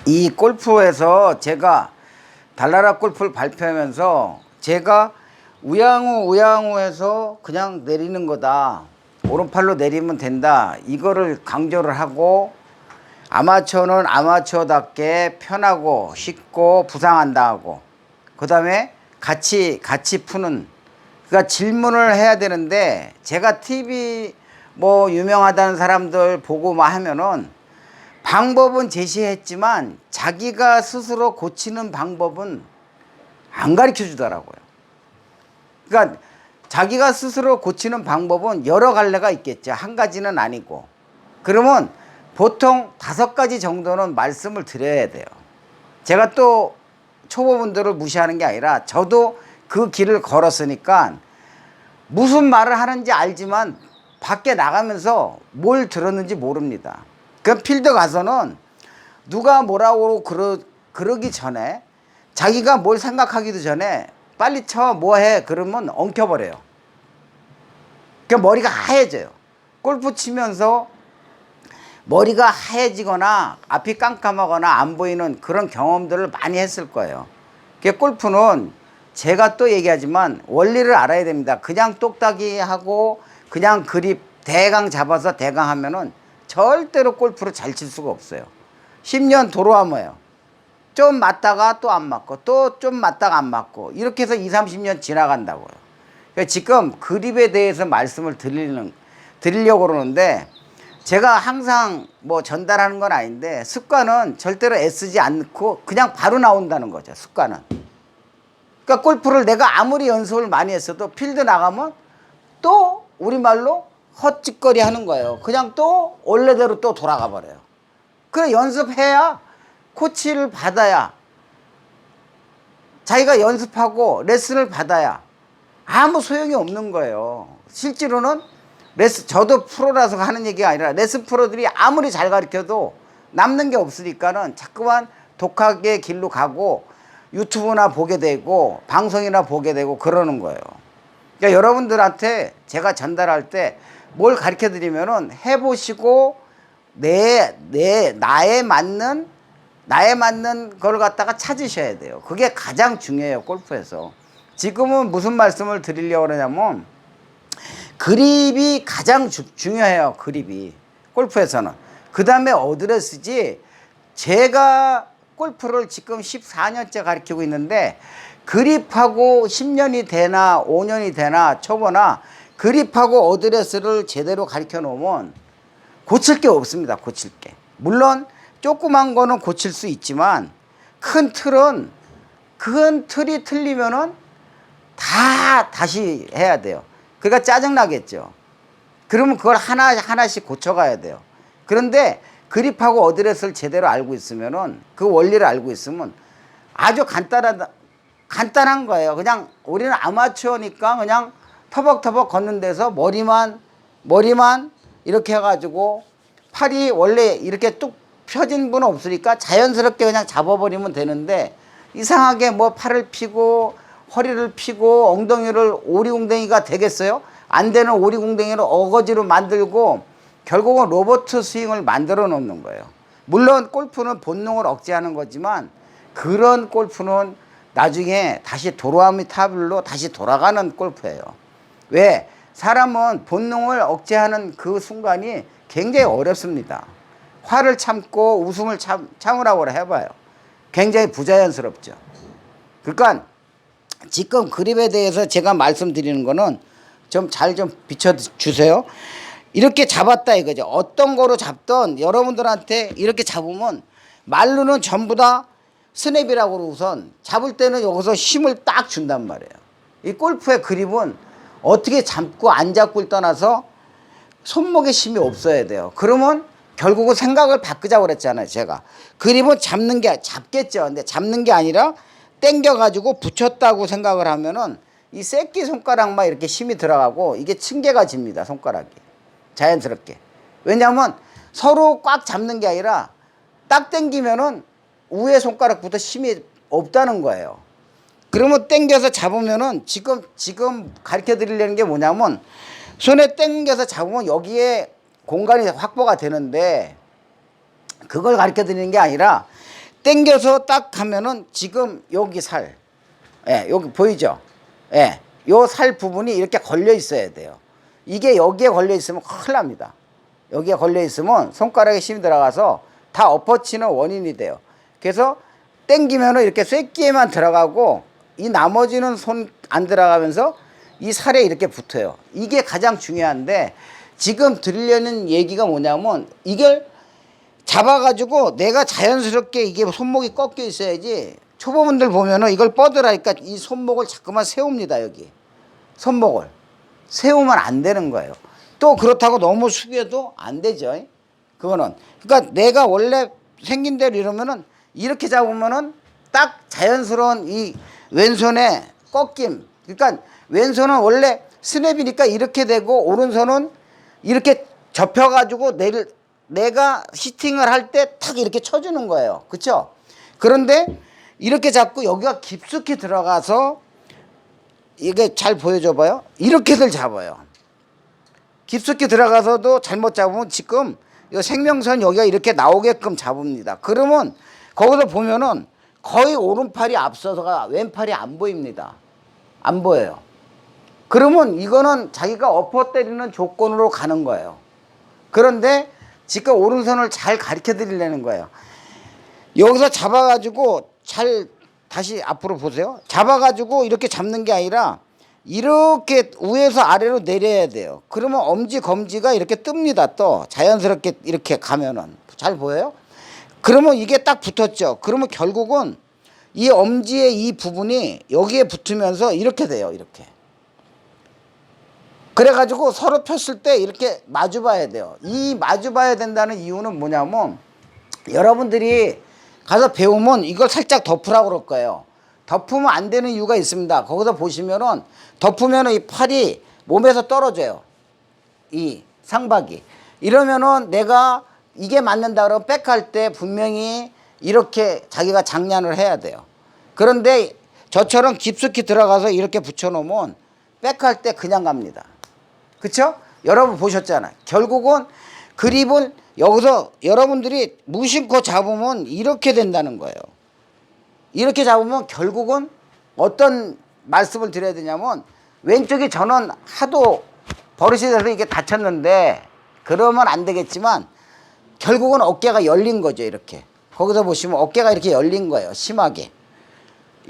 이 골프에서 제가 달나라 골프를 발표하면서 제가 우양우해서 그냥 내리는 거다. 오른팔로 내리면 된다. 이거를 강조를 하고 아마추어는 아마추어답게 편하고 쉽고 부상 안 당하고 그 다음에 같이 푸는 그러니까 질문을 해야 되는데 제가 TV 뭐 유명하다는 사람들 보고 막 하면은 방법은 제시했지만 자기가 스스로 고치는 방법은 안 가르쳐 주더라고요. 그러니까 자기가 스스로 고치는 방법은 여러 갈래가 있겠죠. 한 가지는 아니고. 그러면 보통 5가지 정도는 말씀을 드려야 돼요. 제가 또 초보분들을 무시하는 게 아니라 저도 그 길을 걸었으니까 무슨 말을 하는지 알지만 밖에 나가면서 뭘 들었는지 모릅니다. 그 필드 가서는 누가 뭐라고 그러기 전에 자기가 뭘 생각하기도 전에 빨리 쳐 뭐 해 그러면 엉켜버려요. 그러니까 머리가 하얘져요. 골프 치면서 머리가 하얘지거나 앞이 깜깜하거나 안 보이는 그런 경험들을 많이 했을 거예요. 그러니까 골프는 제가 또 얘기하지만 원리를 알아야 됩니다. 그냥 똑딱이 하고 그냥 그립 대강 잡아서 대강 하면은 절대로 골프를 잘 칠 수가 없어요. 10년 도로하며요. 좀 맞다가 또 안 맞고 또 좀 맞다가 안 맞고 이렇게 해서 20, 30년 지나간다고요. 그러니까 지금 그립에 대해서 말씀을 드리려고 그러는데 제가 항상 뭐 전달하는 건 아닌데 습관은 절대로 애쓰지 않고 그냥 바로 나온다는 거죠. 습관은. 그러니까 골프를 내가 아무리 연습을 많이 했어도 필드 나가면 또 우리말로 헛짓거리 하는 거예요. 그냥 또 원래대로 또 돌아가 버려요. 그래 연습해야 코치를 받아야 자기가 연습하고 레슨을 받아야 아무 소용이 없는 거예요. 실제로는 저도 프로라서 하는 얘기가 아니라 레슨 프로들이 아무리 잘 가르쳐도 남는 게 없으니까는 자꾸만 독학의 길로 가고 유튜브나 보게 되고 방송이나 보게 되고 그러는 거예요. 그러니까 여러분들한테 제가 전달할 때 뭘 가르쳐 드리면은 해보시고 나에 맞는 걸 갖다가 찾으셔야 돼요. 그게 가장 중요해요. 골프에서. 지금은 무슨 말씀을 드리려고 그러냐면 그립이 가장 중요해요. 그립이 골프에서는. 그 다음에 어드레스지. 제가 골프를 지금 14년째 가르치고 있는데 그립하고 10년이 되나 5년이 되나 초보나 그립하고 어드레스를 제대로 가르쳐 놓으면 고칠 게 없습니다. 고칠 게. 물론 조그만 거는 고칠 수 있지만 큰 틀이 틀리면은 다 다시 해야 돼요. 그러니까 짜증나겠죠. 그러면 그걸 하나씩 고쳐가야 돼요. 그런데 그립하고 어드레스를 제대로 알고 있으면은 그 원리를 알고 있으면 아주 간단한 거예요. 그냥 우리는 아마추어니까 그냥 터벅터벅 걷는 데서 머리만 이렇게 해가지고 팔이 원래 이렇게 뚝 펴진 분은 없으니까 자연스럽게 그냥 잡아버리면 되는데 이상하게 뭐 팔을 피고 허리를 피고 엉덩이를 오리궁뎅이가 되겠어요? 안 되는 오리궁뎅이를 어거지로 만들고 결국은 로봇 스윙을 만들어 놓는 거예요. 물론 골프는 본능을 억제하는 거지만 그런 골프는 나중에 다시 도로아미 타블로 다시 돌아가는 골프예요. 왜? 사람은 본능을 억제하는 그 순간이 굉장히 어렵습니다. 화를 참고 웃음을 참으라고 해봐요. 굉장히 부자연스럽죠. 그러니까 지금 그립에 대해서 제가 말씀드리는 거는 좀 잘 좀 비춰주세요. 이렇게 잡았다 이거죠. 어떤 거로 잡던 여러분들한테 이렇게 잡으면 말로는 전부 다 스냅이라고 우선 잡을 때는 여기서 힘을 딱 준단 말이에요. 이 골프의 그립은 어떻게 잡고 안 잡고를 떠나서 손목에 힘이 없어야 돼요. 그러면 결국은 생각을 바꾸자고 그랬잖아요. 제가 그립은 잡겠죠. 근데 잡는 게 아니라 당겨가지고 붙였다고 생각을 하면은 이 새끼 손가락만 이렇게 힘이 들어가고 이게 층계가 집니다. 손가락이 자연스럽게. 왜냐하면 서로 꽉 잡는 게 아니라 딱 당기면은 위에 손가락부터 힘이 없다는 거예요. 그러면 당겨서 잡으면은 지금 가르쳐 드리려는 게 뭐냐면 손에 당겨서 잡으면 여기에 공간이 확보가 되는데 그걸 가르쳐 드리는 게 아니라 당겨서 딱 하면은 지금 여기 살, 예, 여기 보이죠? 예, 요 살 부분이 이렇게 걸려 있어야 돼요. 이게 여기에 걸려 있으면 큰일 납니다. 여기에 걸려 있으면 손가락에 힘이 들어가서 다 엎어치는 원인이 돼요. 그래서 당기면은 이렇게 쇳기에만 들어가고 이 나머지는 손 안 들어가면서 이 살에 이렇게 붙어요. 이게 가장 중요한데 지금 드리려는 얘기가 뭐냐면 이걸 잡아가지고 내가 자연스럽게 이게 손목이 꺾여 있어야지. 초보분들 보면은 이걸 뻗으라니까 이 손목을 자꾸만 세웁니다. 여기 손목을 세우면 안 되는 거예요. 또 그렇다고 너무 숙여도 안 되죠. 그거는 그러니까 내가 원래 생긴 대로 이러면은 이렇게 잡으면은 딱 자연스러운 이 왼손의 꺾임. 그러니까 왼손은 원래 스냅이니까 이렇게 되고 오른손은 이렇게 접혀가지고 내가 시팅을 할 때 탁 이렇게 쳐주는 거예요. 그쵸? 그런데 이렇게 잡고 여기가 깊숙이 들어가서 이게 잘 보여줘봐요. 이렇게들 잡아요. 깊숙이 들어가서도 잘못 잡으면 지금 이 생명선 여기가 이렇게 나오게끔 잡습니다. 그러면 거기서 보면은 거의 오른팔이 앞서서가 왼팔이 안 보입니다. 안 보여요. 그러면 이거는 자기가 엎어 때리는 조건으로 가는 거예요. 그런데 지금 오른손을 잘 가르쳐 드리려는 거예요. 여기서 잡아가지고 잘 다시 앞으로 보세요. 잡아가지고 이렇게 잡는 게 아니라 이렇게 위에서 아래로 내려야 돼요. 그러면 엄지 검지가 이렇게 뜹니다. 또 자연스럽게 이렇게 가면은 잘 보여요? 그러면 이게 딱 붙었죠. 그러면 결국은 이 엄지의 이 부분이 여기에 붙으면서 이렇게 돼요. 이렇게. 그래가지고 서로 폈을 때 이렇게 마주 봐야 돼요. 이 마주 봐야 된다는 이유는 뭐냐면 여러분들이 가서 배우면 이걸 살짝 덮으라고 그럴 거예요. 덮으면 안 되는 이유가 있습니다. 거기서 보시면은 덮으면은 이 팔이 몸에서 떨어져요. 이 상박이. 이러면은 내가 이게 맞는다 그러면 백할 때 분명히 이렇게 자기가 장난을 해야 돼요. 그런데 저처럼 깊숙이 들어가서 이렇게 붙여놓으면 백할 때 그냥 갑니다. 그쵸? 여러분 보셨잖아요. 결국은 그립을 여기서 여러분들이 무심코 잡으면 이렇게 된다는 거예요. 이렇게 잡으면 결국은 어떤 말씀을 드려야 되냐면 왼쪽이 저는 하도 버릇이 돼서 이게 다쳤는데 그러면 안 되겠지만 결국은 어깨가 열린 거죠. 이렇게 거기서 보시면 어깨가 이렇게 열린 거예요. 심하게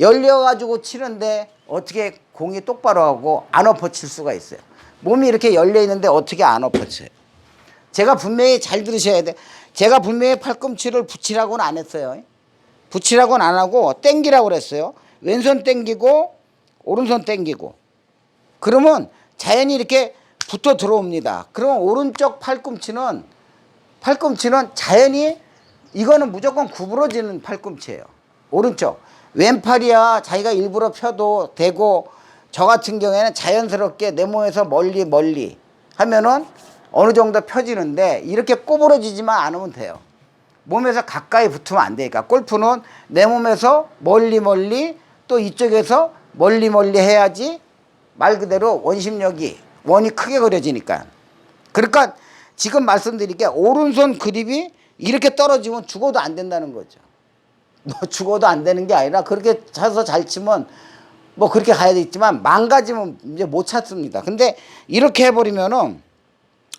열려가지고 치는데 어떻게 공이 똑바로 하고 안 엎어칠 수가 있어요. 몸이 이렇게 열려 있는데 어떻게 안 엎어쳐요. 제가 분명히 잘 들으셔야 돼. 제가 분명히 팔꿈치를 붙이라고는 안 했어요. 붙이라고는 안 하고 땡기라고 그랬어요. 왼손 땡기고 오른손 땡기고. 그러면 자연히 이렇게 붙어 들어옵니다. 그러면 오른쪽 팔꿈치는 자연히 이거는 무조건 구부러지는 팔꿈치예요. 오른쪽. 왼팔이야 자기가 일부러 펴도 되고 저 같은 경우에는 자연스럽게 내 몸에서 멀리 하면은 어느 정도 펴지는데 이렇게 꼬부러지지만 않으면 돼요. 몸에서 가까이 붙으면 안 되니까. 골프는 내 몸에서 멀리 또 이쪽에서 멀리 해야지 말 그대로 원이 크게 그려지니까. 그러니까 지금 말씀드릴게 오른손 그립이 이렇게 떨어지면 죽어도 안 된다는 거죠. 뭐 죽어도 안 되는 게 아니라 그렇게 차서 잘 치면 뭐 그렇게 가야 되겠지만 망가지면 이제 못 찾습니다. 근데 이렇게 해버리면은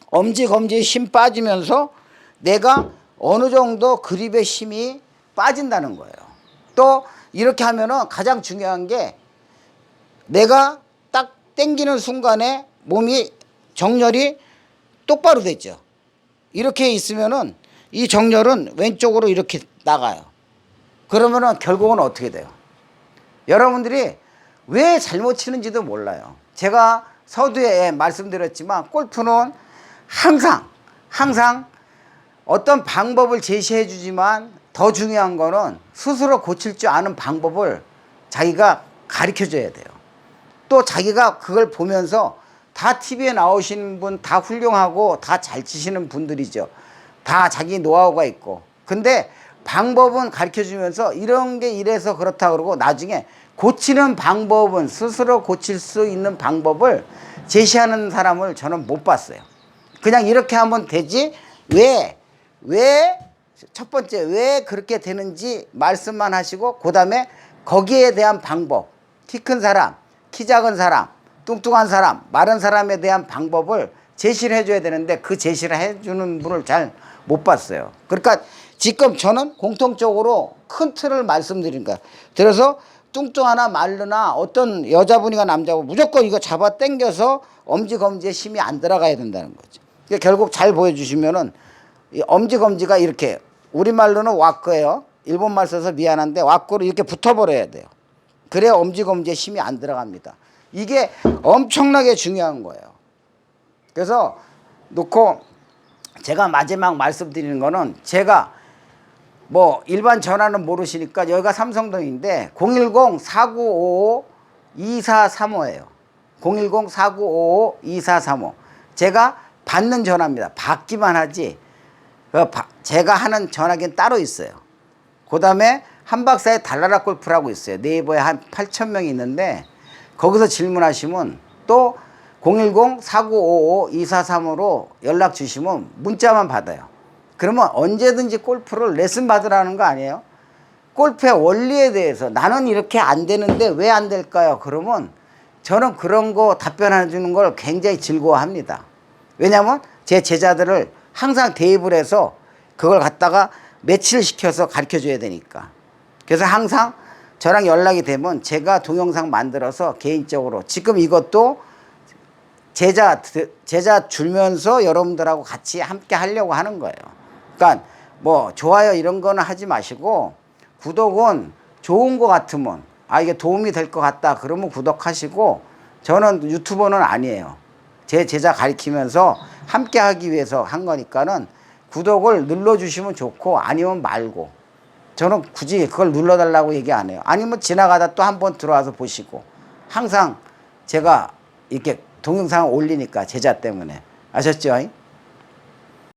엄지 검지에 힘 빠지면서 내가 어느 정도 그립의 힘이 빠진다는 거예요. 또 이렇게 하면은 가장 중요한 게 내가 딱 당기는 순간에 몸이 정렬이 똑바로 되죠. 이렇게 있으면은 이 정렬은 왼쪽으로 이렇게 나가요. 그러면은 결국은 어떻게 돼요? 여러분들이 왜 잘못 치는지도 몰라요. 제가 서두에 말씀드렸지만 골프는 항상 어떤 방법을 제시해 주지만 더 중요한 거는 스스로 고칠 줄 아는 방법을 자기가 가르쳐 줘야 돼요. 또 자기가 그걸 보면서 다 TV에 나오시는 분 다 훌륭하고 다 잘 치시는 분들이죠. 다 자기 노하우가 있고. 근데 방법은 가르쳐 주면서 이런 게 이래서 그렇다 그러고 나중에 고치는 방법은 스스로 고칠 수 있는 방법을 제시하는 사람을 저는 못 봤어요. 그냥 이렇게 하면 되지 왜 첫 번째 왜 그렇게 되는지 말씀만 하시고 그 다음에 거기에 대한 방법, 키 큰 사람, 키 작은 사람, 뚱뚱한 사람, 마른 사람에 대한 방법을 제시를 해줘야 되는데 그 제시를 해주는 분을 잘 못 봤어요. 그러니까 지금 저는 공통적으로 큰 틀을 말씀드린 거야. 그래서 뚱뚱하나 말르나 어떤 여자분이가 남자고 무조건 이거 잡아 당겨서 엄지검지에 힘이 안 들어가야 된다는 거죠. 그러니까 결국 잘 보여주시면은 이 엄지검지가 이렇게 우리말로는 와꾸예요. 일본말 써서 미안한데 와꾸로 이렇게 붙어버려야 돼요. 그래야 엄지검지에 힘이 안 들어갑니다. 이게 엄청나게 중요한 거예요. 그래서 놓고 제가 마지막 말씀드리는 거는 제가 뭐 일반 전화는 모르시니까 여기가 삼성동인데 010-4955-2435예요. 010-4955-2435 제가 받는 전화입니다. 받기만 하지 제가 하는 전화기는 따로 있어요. 그 다음에 한박사의 달나라 골프라고 있어요. 네이버에 한 8,000명이 있는데 거기서 질문하시면 또 010-4955-2435로 연락 주시면 문자만 받아요. 그러면 언제든지 골프를 레슨 받으라는 거 아니에요? 골프의 원리에 대해서 나는 이렇게 안 되는데 왜 안 될까요? 그러면 저는 그런 거 답변해 주는 걸 굉장히 즐거워합니다. 왜냐하면 제 제자들을 항상 대입을 해서 그걸 갖다가 매치를 시켜서 가르쳐 줘야 되니까. 그래서 항상 저랑 연락이 되면 제가 동영상 만들어서 개인적으로 지금 이것도 제자 줄면서 여러분들하고 같이 함께 하려고 하는 거예요. 그러니까 뭐 좋아요 이런 거는 하지 마시고 구독은 좋은 거 같으면 이게 도움이 될 것 같다 그러면 구독하시고 저는 유튜버는 아니에요. 제 제자 가르치면서 함께 하기 위해서 한 거니까는 구독을 눌러주시면 좋고 아니면 말고 저는 굳이 그걸 눌러달라고 얘기 안 해요. 아니면 지나가다 또 한 번 들어와서 보시고 항상 제가 이렇게 동영상을 올리니까 제자 때문에 아셨죠?